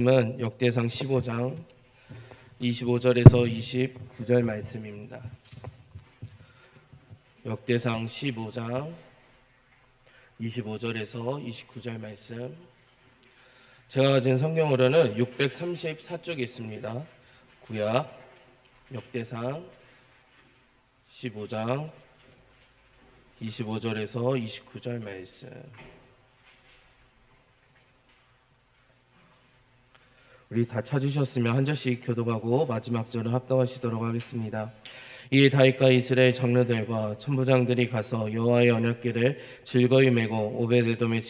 은 역대상 15장 25절에서 29절 말씀입니다. 역대상 15장 25절에서 29절 말씀. 제가 가진 성경으로는 634쪽에 있습니다. 구약 역대상 15장 25절에서 29절 말씀. 우리 다 찾으셨으면 한 절씩 교독하고 마지막 절을 합독하시도록 하겠습니다. 이에 다윗과 이스라엘 장로들과 천부장들이 가서 여호와의 언약궤를 즐거이 메고 오베데돔의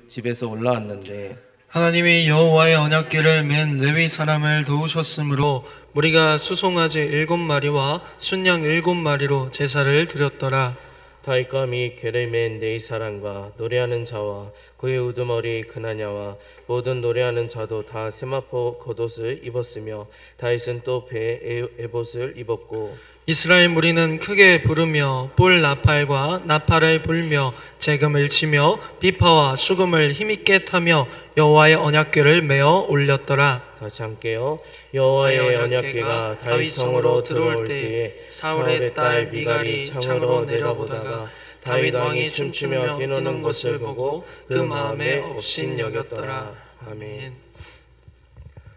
집에서 올라왔는데 하나님이 여호와의 언약궤를 맨 레위 사람을 도우셨으므로 무리가 수송아지 7마리와 순양 7마리로 제사를 드렸더라. 다윗과 및 궤를 맨 네 사람과 노래하는 자와 그의 우두머리 그나냐와 모든 노래하는 자도 다 세마포 겉옷을 입었으며 다윗은 또 배에 에봇을 입었고 이스라엘 무리는 크게 부르며 볼 나팔과 나팔을 불며 재금을 치며 비파와 수금을 힘있게 타며 여호와의 언약궤를 메어 올렸더라. 다시 함께요. 여호와의 언약궤가 다윗 성으로 들어올 때에 사울의 딸 미갈이 창으로 내려보다가 다윗 왕이 춤추며 뛰노는 것을 보고 그 마음에 없인 여겼더라. 아멘.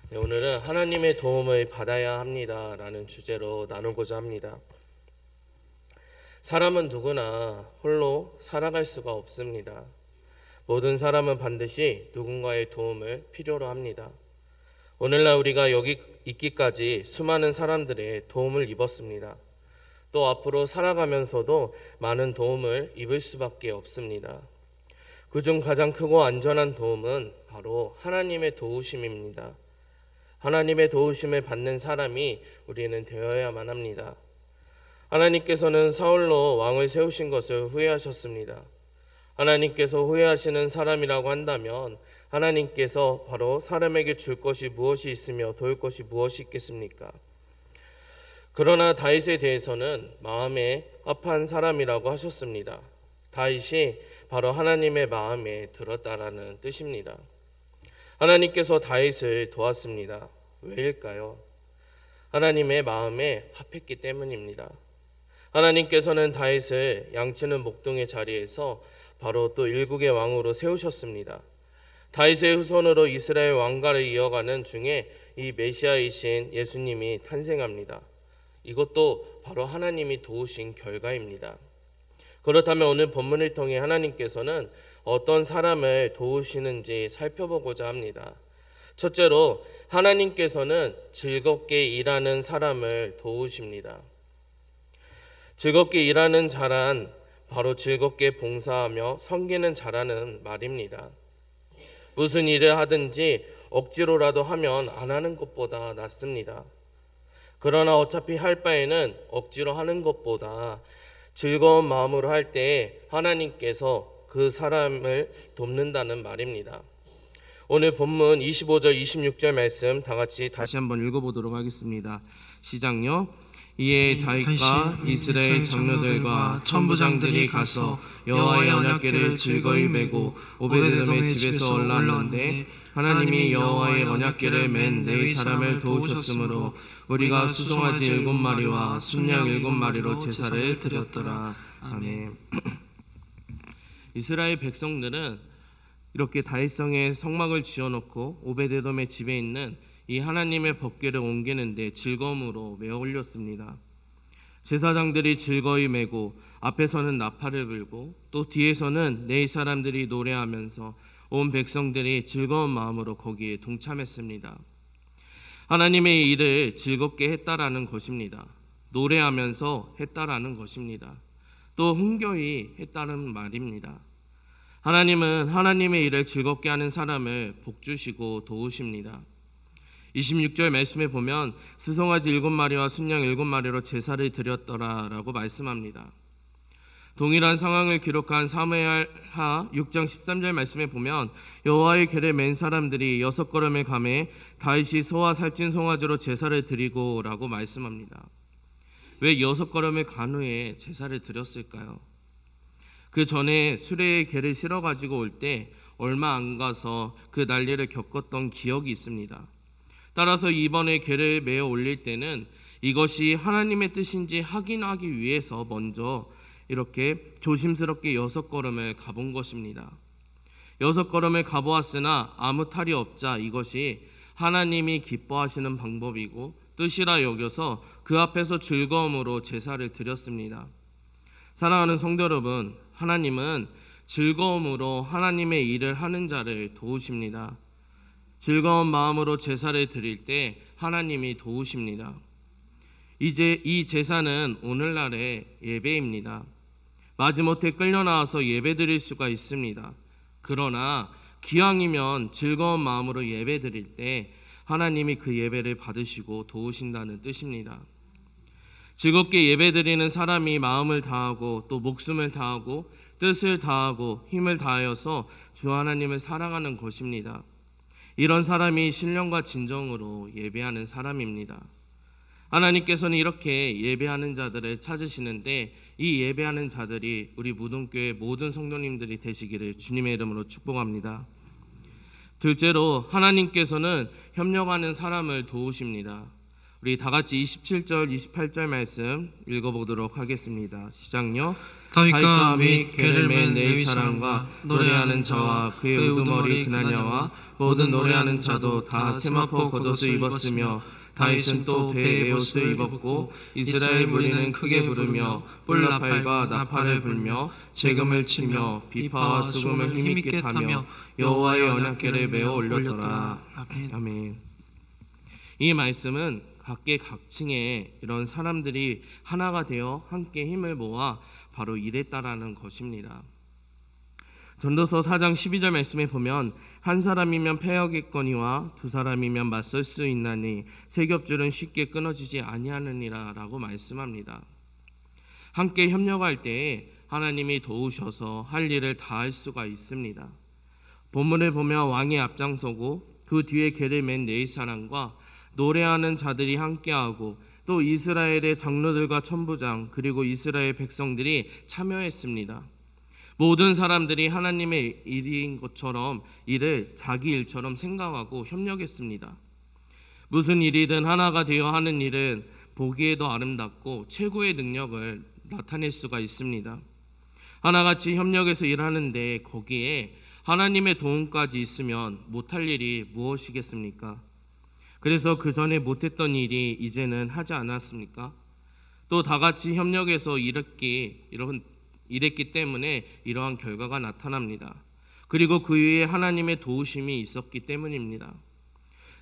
네, 오늘은 하나님의 도움을 받아야 합니다라는 주제로 나누고자 합니다. 사람은 누구나 홀로 살아갈 수가 없습니다. 모든 사람은 반드시 누군가의 도움을 필요로 합니다. 오늘날 우리가 여기 있기까지 수많은 사람들의 도움을 입었습니다. 또 앞으로 살아가면서도 많은 도움을 입을 수밖에 없습니다. 그중 가장 크고 안전한 도움은 바로 하나님의 도우심입니다. 하나님의 도우심을 받는 사람이 우리는 되어야만 합니다. 하나님께서는 사울로 왕을 세우신 것을 후회하셨습니다. 하나님께서 후회하시는 사람이라고 한다면 하나님께서 바로 사람에게 줄 것이 무엇이 있으며 도울 것이 무엇이 있겠습니까? 그러나 다윗에 대해서는 마음에 합한 사람이라고 하셨습니다. 다윗이 바로 하나님의 마음에 들었다라는 뜻입니다. 하나님께서 다윗을 도왔습니다. 왜일까요? 하나님의 마음에 합했기 때문입니다. 하나님께서는 다윗을 양치는 목동의 자리에서 바로 또 일국의 왕으로 세우셨습니다. 다윗의 후손으로 이스라엘 왕가를 이어가는 중에 이 메시아이신 예수님이 탄생합니다. 이것도 바로 하나님이 도우신 결과입니다. 그렇다면 오늘 본문을 통해 하나님께서는 어떤 사람을 도우시는지 살펴보고자 합니다. 첫째로 하나님께서는 즐겁게 일하는 사람을 도우십니다. 즐겁게 일하는 자란 바로 즐겁게 봉사하며 섬기는 자라는 말입니다. 무슨 일을 하든지 억지로라도 하면 안 하는 것보다 낫습니다. 그러나 어차피 할 바에는 억지로 하는 것보다 즐거운 마음으로 할 때 하나님께서 그 사람을 돕는다는 말입니다. 오늘 본문 25절 26절 말씀 다 같이 다시 한번 읽어보도록 하겠습니다. 시작요. 이에 다윗과 이스라엘 장로들과 천부장들이 가서 여호와의 언약궤를 즐거이 메고 오베데돔의 집에서 올라왔는데 하나님이 여호와의 언약궤를 맨 네 사람을 도우셨으므로 우리가 수송아지 7마리와 순양 7마리로 제사를 드렸더라. 아멘. 이스라엘 백성들은 이렇게 다윗성에 성막을 지어놓고 오베데돔의 집에 있는 이 하나님의 법궤를 옮기는데 즐거움으로 메어 올렸습니다. 제사장들이 즐거이 메고 앞에서는 나팔을 불고 또 뒤에서는 네 사람들이 노래하면서 온 백성들이 즐거운 마음으로 거기에 동참했습니다. 하나님의 일을 즐겁게 했다라는 것입니다. 노래하면서 했다라는 것입니다. 또 흥겨이 했다는 말입니다. 하나님은 하나님의 일을 즐겁게 하는 사람을 복주시고 도우십니다. 26절 말씀에 보면 수송아지 7마리와 순양 7마리로 제사를 드렸더라 라고 말씀합니다. 동일한 상황을 기록한 사무엘하 6장 13절 말씀에 보면 여호와의 궤를 맨 사람들이 6걸음을 가매 다윗이 소와 살찐 송아지로 제사를 드리고 라고 말씀합니다. 왜 6걸음을 간 후에 제사를 드렸을까요? 그 전에 수레에 궤를 실어 가지고 올 때 얼마 안 가서 그 난리를 겪었던 기억이 있습니다. 따라서 이번에 궤를 메어 올릴 때는 이것이 하나님의 뜻인지 확인하기 위해서 먼저 이렇게 조심스럽게 6걸음을 가본 것입니다. 6걸음을 가보았으나 아무 탈이 없자 이것이 하나님이 기뻐하시는 방법이고 뜻이라 여겨서 그 앞에서 즐거움으로 제사를 드렸습니다. 사랑하는 성도 여러분, 하나님은 즐거움으로 하나님의 일을 하는 자를 도우십니다. 즐거운 마음으로 제사를 드릴 때 하나님이 도우십니다. 이제 이 제사는 오늘날의 예배입니다. 마지못해 끌려 나와서 예배 드릴 수가 있습니다. 그러나 기왕이면 즐거운 마음으로 예배 드릴 때 하나님이 그 예배를 받으시고 도우신다는 뜻입니다. 즐겁게 예배 드리는 사람이 마음을 다하고 또 목숨을 다하고 뜻을 다하고 힘을 다하여서 주 하나님을 사랑하는 것입니다. 이런 사람이 신령과 진정으로 예배하는 사람입니다. 하나님께서는 이렇게 예배하는 자들을 찾으시는데 이 예배하는 자들이 우리 무덤교회 모든 성도님들이 되시기를 주님의 이름으로 축복합니다. 둘째로 하나님께서는 협력하는 사람을 도우십니다. 우리 다 같이 27절, 28절 말씀 읽어보도록 하겠습니다. 시작요. 다윗과 및 궤를 맨 레위 사람과 노래하는 자와 그의 우두머리 그나냐와 모든 노래하는 자도 다 세마포 겉옷을 입었으며 다윗은 또 배에 옷을 입었고 이스라엘 무리는 크게 부르며 뿔나팔과 나팔을 불며 재금을 치며 비파와 수금을 힘있게 타며 여호와의 언약궤를 메어 올렸더라. 아멘. 이 말씀은 각계각층의 이런 사람들이 하나가 되어 함께 힘을 모아 바로 이랬다라는 것입니다. 전도서 4장 12절 말씀에 보면 한 사람이면 패하겠거니와 두 사람이면 맞설 수 있나니 세 겹줄은 쉽게 끊어지지 아니하느니라 라고 말씀합니다. 함께 협력할 때에 하나님이 도우셔서 할 일을 다 할 수가 있습니다. 본문을 보면 왕이 앞장서고 그 뒤에 궤를 맨 네 사람과 노래하는 자들이 함께하고 또 이스라엘의 장로들과 천부장 그리고 이스라엘 백성들이 참여했습니다. 모든 사람들이 하나님의 일인 것처럼 이를 자기 일처럼 생각하고 협력했습니다. 무슨 일이든 하나가 되어 하는 일은 보기에도 아름답고 최고의 능력을 나타낼 수가 있습니다. 하나같이 협력해서 일하는데 거기에 하나님의 도움까지 있으면 못할 일이 무엇이겠습니까? 그래서 그 전에 못했던 일이 이제는 하지 않았습니까? 또 다 같이 협력해서 일했기 때문에 이러한 결과가 나타납니다. 그리고 그 위에 하나님의 도우심이 있었기 때문입니다.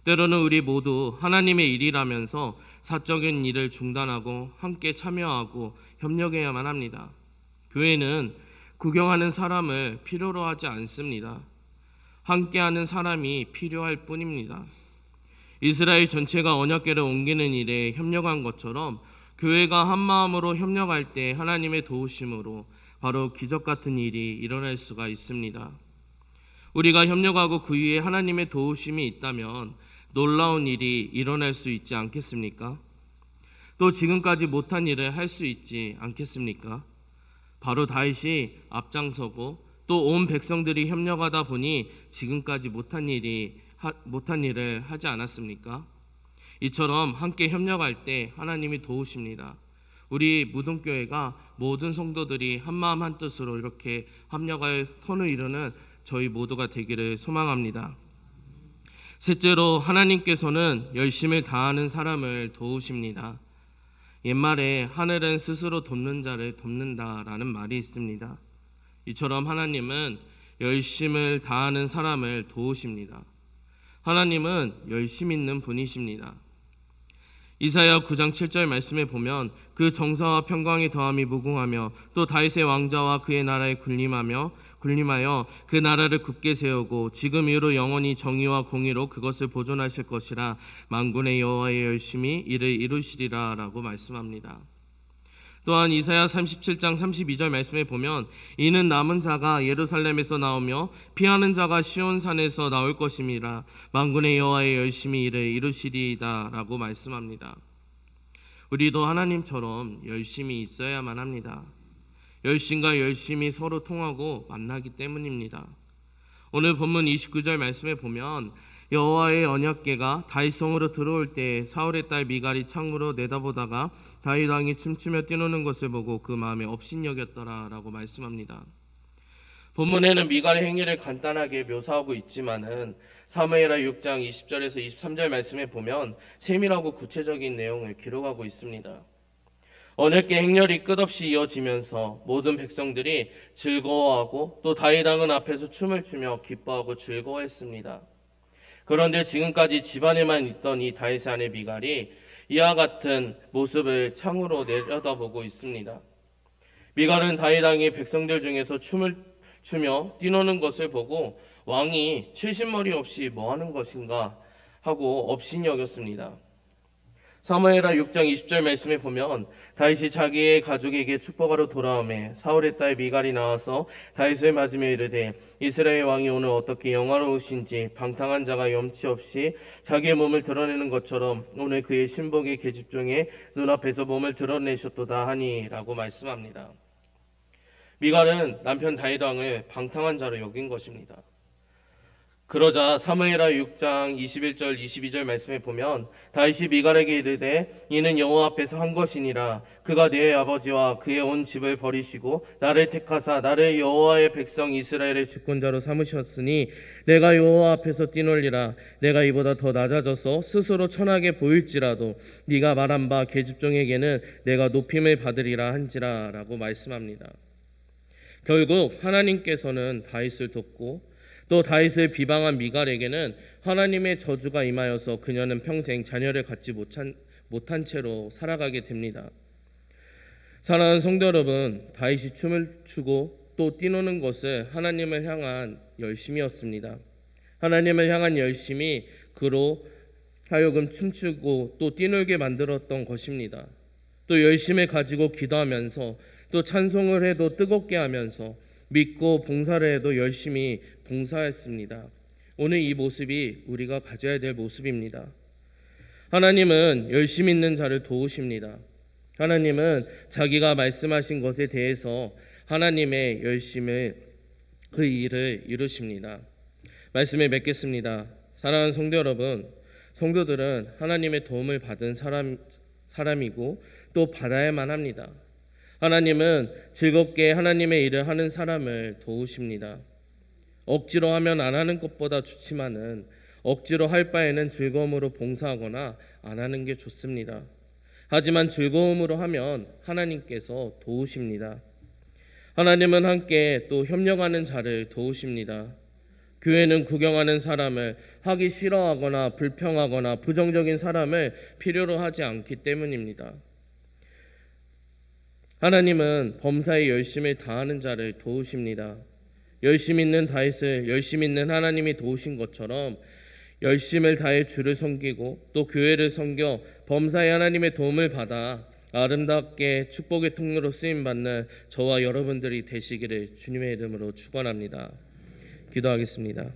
때로는 우리 모두 하나님의 일이라면서 사적인 일을 중단하고 함께 참여하고 협력해야만 합니다. 교회는 구경하는 사람을 필요로 하지 않습니다. 함께하는 사람이 필요할 뿐입니다. 이스라엘 전체가 언약궤를 옮기는 일에 협력한 것처럼 교회가 한마음으로 협력할 때 하나님의 도우심으로 바로 기적 같은 일이 일어날 수가 있습니다. 우리가 협력하고 그 위에 하나님의 도우심이 있다면 놀라운 일이 일어날 수 있지 않겠습니까? 또 지금까지 못한 일을 할 수 있지 않겠습니까? 바로 다윗이 앞장서고 또 온 백성들이 협력하다 보니 지금까지 못한 일을 하지 않았습니까? 이처럼 함께 협력할 때 하나님이 도우십니다. 우리 무덤교회가 모든 성도들이 한마음 한뜻으로 이렇게 협력할 선을 이루는 저희 모두가 되기를 소망합니다. 셋째로 하나님께서는 열심을 다하는 사람을 도우십니다. 옛말에 하늘은 스스로 돕는 자를 돕는다라는 말이 있습니다. 이처럼 하나님은 열심을 다하는 사람을 도우십니다. 하나님은 열심 있는 분이십니다. 이사야 9장 7절 말씀에 보면 그 정사와 평강이 더함이 무궁하며 또 다윗의 왕자와 그의 나라에 군림하여 그 나라를 굳게 세우고 지금 이후로 영원히 정의와 공의로 그것을 보존하실 것이라 만군의 여호와의 열심히 이를 이루시리라 라고 말씀합니다. 또한 이사야 37장 32절 말씀에 보면 이는 남은 자가 예루살렘에서 나오며 피하는 자가 시온산에서 나올 것임이라 만군의 여호와의 열심히 이를 이루시리이다 라고 말씀합니다. 우리도 하나님처럼 열심히 있어야만 합니다. 열심과 열심이 서로 통하고 만나기 때문입니다. 오늘 본문 29절 말씀에 보면 여호와의 언약궤가 다윗성으로 들어올 때 사울의 딸 미갈이 창으로 내다보다가 다윗 왕이 춤추며 뛰노는 것을 보고 그 마음에 업신여겼더라라고 말씀합니다. 본문에는 미갈의 행위를 간단하게 묘사하고 있지만은 사무엘하 6장 20절에서 23절 말씀에 보면 세밀하고 구체적인 내용을 기록하고 있습니다. 언약궤 행렬이 끝없이 이어지면서 모든 백성들이 즐거워하고 또 다윗 왕은 앞에서 춤을 추며 기뻐하고 즐거워했습니다. 그런데 지금까지 집안에만 있던 이 다윗의 아내 미갈이 이와 같은 모습을 창으로 내려다보고 있습니다. 미갈은 다윗 왕이 백성들 중에서 춤을 추며 뛰노는 것을 보고 왕이 채신머리 없이 뭐 하는 것인가 하고 업신여겼습니다. 사무엘하 6장 20절 말씀에 보면 다윗이 자기의 가족에게 축복하러 돌아오매 사울의 딸 미갈이 나와서 다윗을 맞으며 이르되 이스라엘 왕이 오늘 어떻게 영화로우신지 방탕한 자가 염치 없이 자기의 몸을 드러내는 것처럼 오늘 그의 신복의 계집 중에 눈앞에서 몸을 드러내셨도다 하니 라고 말씀합니다. 미갈은 남편 다윗 왕을 방탕한 자로 여긴 것입니다. 그러자 사무엘하 6장 21절 22절 말씀에 보면 다윗이 미갈에게 이르되 이는 여호와 앞에서 한 것이니라 그가 네 아버지와 그의 온 집을 버리시고 나를 택하사 나를 여호와의 백성 이스라엘의 주권자로 삼으셨으니 내가 여호와 앞에서 뛰놀리라 내가 이보다 더 낮아져서 스스로 천하게 보일지라도 네가 말한 바 계집종에게는 내가 높임을 받으리라 한지라 라고 말씀합니다. 결국 하나님께서는 다윗을 돕고 또 다윗을 비방한 미갈에게는 하나님의 저주가 임하여서 그녀는 평생 자녀를 갖지 못한 채로 살아가게 됩니다. 사랑하는 성도 여러분, 다윗이 춤을 추고 또 뛰노는 것은 하나님을 향한 열심이었습니다. 하나님을 향한 열심이 그로 하여금 춤추고 또 뛰놀게 만들었던 것입니다. 또 열심을 가지고 기도하면서 또 찬송을 해도 뜨겁게 하면서 믿고 봉사를 해도 열심히 봉사했습니다. 오늘 이 모습이 우리가 가져야 될 모습입니다. 하나님은 열심 있는 자를 도우십니다. 하나님은 자기가 말씀하신 것에 대해서 하나님의 열심을 그 일을 이루십니다. 말씀을 맺겠습니다. 사랑하는 성도 여러분, 성도들은 하나님의 도움을 받은 사람이고 또 받아야만 합니다. 하나님은 즐겁게 하나님의 일을 하는 사람을 도우십니다. 억지로 하면 안 하는 것보다 좋지만은 억지로 할 바에는 즐거움으로 봉사하거나 안 하는 게 좋습니다. 하지만 즐거움으로 하면 하나님께서 도우십니다. 하나님은 함께 또 협력하는 자를 도우십니다. 교회는 구경하는 사람을 하기 싫어하거나 불평하거나 부정적인 사람을 필요로 하지 않기 때문입니다. 하나님은 범사에 열심을 다하는 자를 도우십니다. 열심 있는 다윗을 열심 있는 하나님이 도우신 것처럼 열심을 다해 주를 섬기고 또 교회를 섬겨 범사에 하나님의 도움을 받아 아름답게 축복의 통로로 쓰임받는 저와 여러분들이 되시기를 주님의 이름으로 축원합니다. 기도하겠습니다.